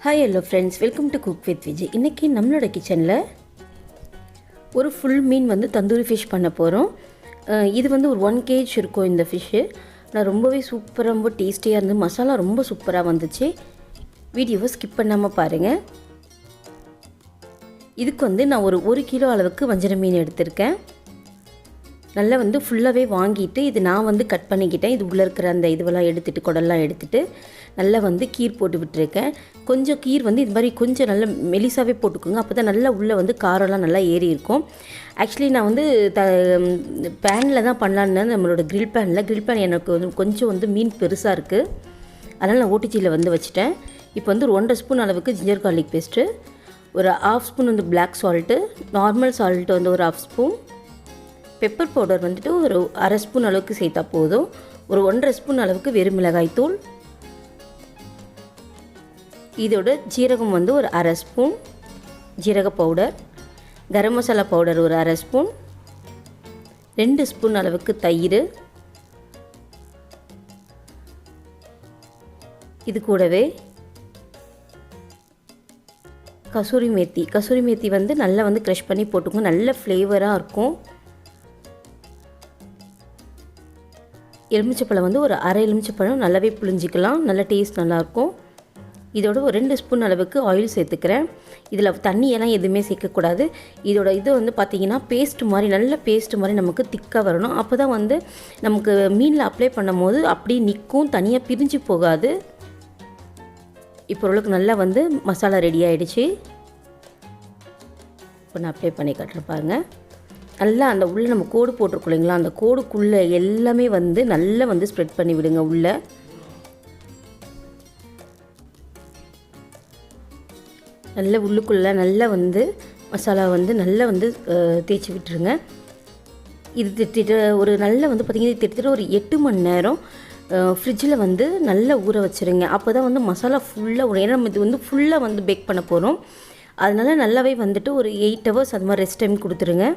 Hi hello friends, welcome to cook with Vijay. இன்றைக்கி நம்மளோட கிச்சனில் ஒரு ஃபுல் மீன் வந்து தந்தூரி ஃபிஷ் பண்ண போகிறோம். இது வந்து ஒரு 1 kg இருக்கும் இந்த ஃபிஷ்ஷு. நான் ரொம்பவே சூப்பராக ரொம்ப டேஸ்டியாக இருந்து மசாலா ரொம்ப சூப்பராக வந்துச்சு. வீடியோவை ஸ்கிப் பண்ணாமல் பாருங்கள். இதுக்கு வந்து நான் ஒரு 1 கிலோ அளவுக்கு வஞ்சரம் மீன் எடுத்திருக்கேன். நல்லா வந்து ஃபுல்லாகவே வாங்கிட்டு இது நான் வந்து கட் பண்ணிக்கிட்டேன். இது உள்ளே இருக்கிற அந்த இதுவெல்லாம் எடுத்துகிட்டு குடல்லாம் எடுத்துகிட்டு நல்லா வந்து கீர் போட்டு விட்டுருக்கேன். கொஞ்சம் கீர் வந்து இது மாதிரி கொஞ்சம் நல்லா மெலிசாவே போட்டுக்கோங்க. அப்போ தான் நல்லா உள்ளே வந்து காரம்லாம் நல்லா ஏறி இருக்கும். ஆக்சுவலி நான் வந்து பேனில் தான் பண்ணலான்னு, நம்மளோட கிரில் பேன் எனக்கு வந்து கொஞ்சம் வந்து மீன் பெருசாக இருக்குது, அதனால் நான் ஓடிஜியில் வந்து வச்சுட்டேன். இப்போ வந்து ஒரு 1.5 ஸ்பூன் அளவுக்கு ஜிஞ்சர் கார்லிக் பேஸ்ட்டு, ஒரு 1/2 ஸ்பூன் வந்து பிளாக் சால்ட்டு, நார்மல் சால்ட்டு வந்து ஒரு 1/2 ஸ்பூன், பெப்பர் பவுடர் வந்துட்டு ஒரு 1/2 ஸ்பூன் அளவுக்கு சேர்த்தா போதும். ஒரு 1.5 ஸ்பூன் அளவுக்கு வெறும் மிளகாய் தூள், இதோட ஜீரகம் வந்து ஒரு 1/2 ஸ்பூன் ஜீரக பவுடர், கரம் மசாலா பவுடர் ஒரு 1/2 ஸ்பூன், 2 ஸ்பூன் அளவுக்கு தயிர், இது கூடவே கசூரி மேத்தி வந்து நல்லா வந்து க்ரஷ் பண்ணி போட்டுக்கோங்க, நல்ல ஃப்ளேவராக இருக்கும். எலுமிச்சப்பழம் வந்து ஒரு 1/2 எலுமிச்சப்பழம் நல்லாவே புளிஞ்சிக்கலாம், நல்ல டேஸ்ட் நல்லாயிருக்கும். இதோட ஒரு 2 ஸ்பூன் அளவுக்கு ஆயில் சேர்த்துக்கிறேன். இதில் தண்ணியெல்லாம் எதுவுமே சேர்க்கக்கூடாது. இதோட இது வந்து பார்த்திங்கன்னா பேஸ்ட் மாதிரி, நல்ல பேஸ்ட் மாதிரி நமக்கு திக்காக வரணும். அப்போ தான் வந்து நமக்கு மீனில் அப்ளை பண்ணும் போது அப்படியே நிற்கும், தனியாக பிரிஞ்சு போகாது. இப்போ ஓரளவுக்கு நல்லா வந்து மசாலா ரெடி ஆகிடுச்சு. இப்போ நான் அப்ளை பண்ணி காட்டுறேன் பாருங்கள். நல்லா அந்த உள்ளே நம்ம கோடு போட்டிருக்கோம் இல்லைங்களா, அந்த கோடுக்குள்ளே எல்லாமே வந்து நல்லா வந்து ஸ்ப்ரெட் பண்ணி விடுங்க. உள்ளே நல்லா உள்ளுக்குள்ளே நல்லா வந்து மசாலா வந்து நல்லா வந்து தேய்ச்சி விட்டுருங்க. இது திட்ட ஒரு நல்ல வந்து பார்த்திங்கன்னா திட்டத்தட்ட ஒரு 8 மணி நேரம் ஃப்ரிட்ஜில் வந்து நல்லா ஊற வச்சுருங்க. அப்போ தான் வந்து மசாலா ஃபுல்லாக ஏன்னா நம்ம இது வந்து ஃபுல்லாக வந்து பேக் பண்ண போகிறோம். அதனால் நல்லாவே வந்துட்டு ஒரு 8 hours அது மாதிரி ரெஸ்ட் டைம் கொடுத்துருங்க.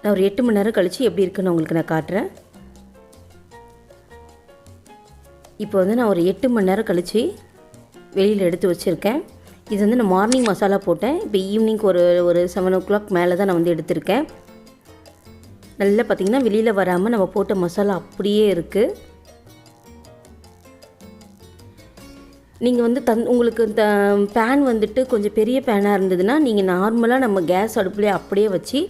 நான் ஒரு 8 மணி நேரம் கழித்து எப்படி இருக்குன்னு உங்களுக்கு நான் காட்டுறேன். இப்போ வந்து நான் ஒரு 8 மணி நேரம் கழித்து வெளியில் எடுத்து வச்சுருக்கேன். இது வந்து நான் மார்னிங் மசாலா போட்டேன். இப்போ ஈவினிங் ஒரு 7 o'clock மேலே தான் நான் வந்து எடுத்திருக்கேன். நல்லா பார்த்திங்கன்னா வெளியில் வராமல் நம்ம போட்ட மசாலா அப்படியே இருக்குது. நீங்கள் வந்து உங்களுக்கு இந்த பேன் வந்துட்டு கொஞ்சம் பெரிய பேனாக இருந்ததுன்னா நீங்கள் நார்மலாக நம்ம கேஸ் அடுப்புலேயே அப்படியே வச்சு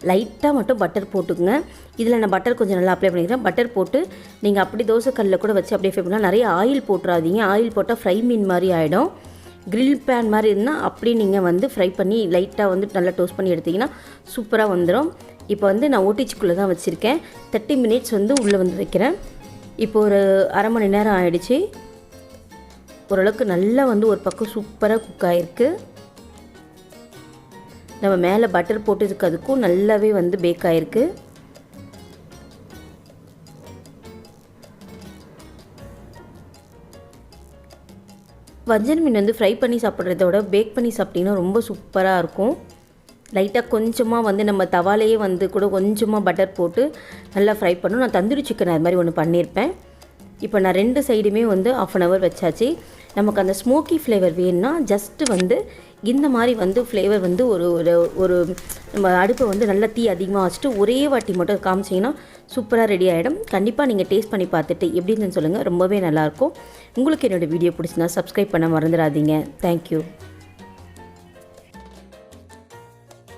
லைட்டாக மட்டும் பட்டர் போட்டுக்குங்க. இதில் நான் பட்டர் கொஞ்சம் நல்லா அப்ளை பண்ணிக்கிறேன். பட்டர் போட்டு நீங்கள் அப்படி தோசைக்கல்லில் கூட வச்சு அப்படியே ஃப்ரை பண்ணலாம். நிறைய ஆயில் போட்டுறாதீங்க, ஆயில் போட்டால் ஃப்ரை மீன் மாதிரி ஆகிடும். கிரில் பேன் மாதிரி இருந்தால் அப்படியே நீங்கள் வந்து ஃப்ரை பண்ணி லைட்டாக வந்து நல்லா டோஸ்ட் பண்ணி எடுத்திங்கன்னா சூப்பராக வந்துடும். இப்போ வந்து நான் ஓடிஜிக்குள்ளே தான் வச்சுருக்கேன். 30 minutes வந்து உள்ளே வந்து வைக்கிறேன். இப்போ ஒரு அரை மணி நேரம் ஆகிடுச்சு. ஓரளவுக்கு நல்லா வந்து ஒரு பக்கம் சூப்பராக குக் ஆகிருக்கு. நம்ம மேலே பட்டர் போட்டதுக்கு அதுக்கும் நல்லாவே வந்து பேக் ஆகிருக்கு. வஞ்சரம் மீன் வந்து ஃப்ரை பண்ணி சாப்பிட்றத விட பேக் பண்ணி சாப்பிட்டிங்கன்னா ரொம்ப சூப்பராக இருக்கும். லைட்டாக கொஞ்சமாக வந்து நம்ம தவாலையே வந்து கூட கொஞ்சமாக பட்டர் போட்டு நல்லா ஃப்ரை பண்ணணும். நான் தந்தூரி சிக்கன் அது மாதிரி ஒன்று பண்ணியிருப்பேன். இப்போ நான் 2 சைடுமே வந்து 1/2 hour வச்சாச்சு. நமக்கு அந்த ஸ்மோக்கி ஃப்ளேவர் வேணும்னா ஜஸ்ட்டு வந்து இந்த மாதிரி வந்து ஃப்ளேவர் வந்து ஒரு நம்ம அடுப்பை வந்து நல்லா தீ அதிகமாக வச்சுட்டு ஒரே வாட்டி மட்டும் காமிச்சிங்கன்னா சூப்பராக ரெடி ஆகிடும். கண்டிப்பாக நீங்கள் டேஸ்ட் பண்ணி பார்த்துட்டு எப்படின்னு சொல்லுங்கள். ரொம்பவே நல்லாயிருக்கும். உங்களுக்கு என்னோடய வீடியோ பிடிச்சிருந்தா சப்ஸ்கிரைப் பண்ண மறந்துடாதீங்க. தேங்க்யூ.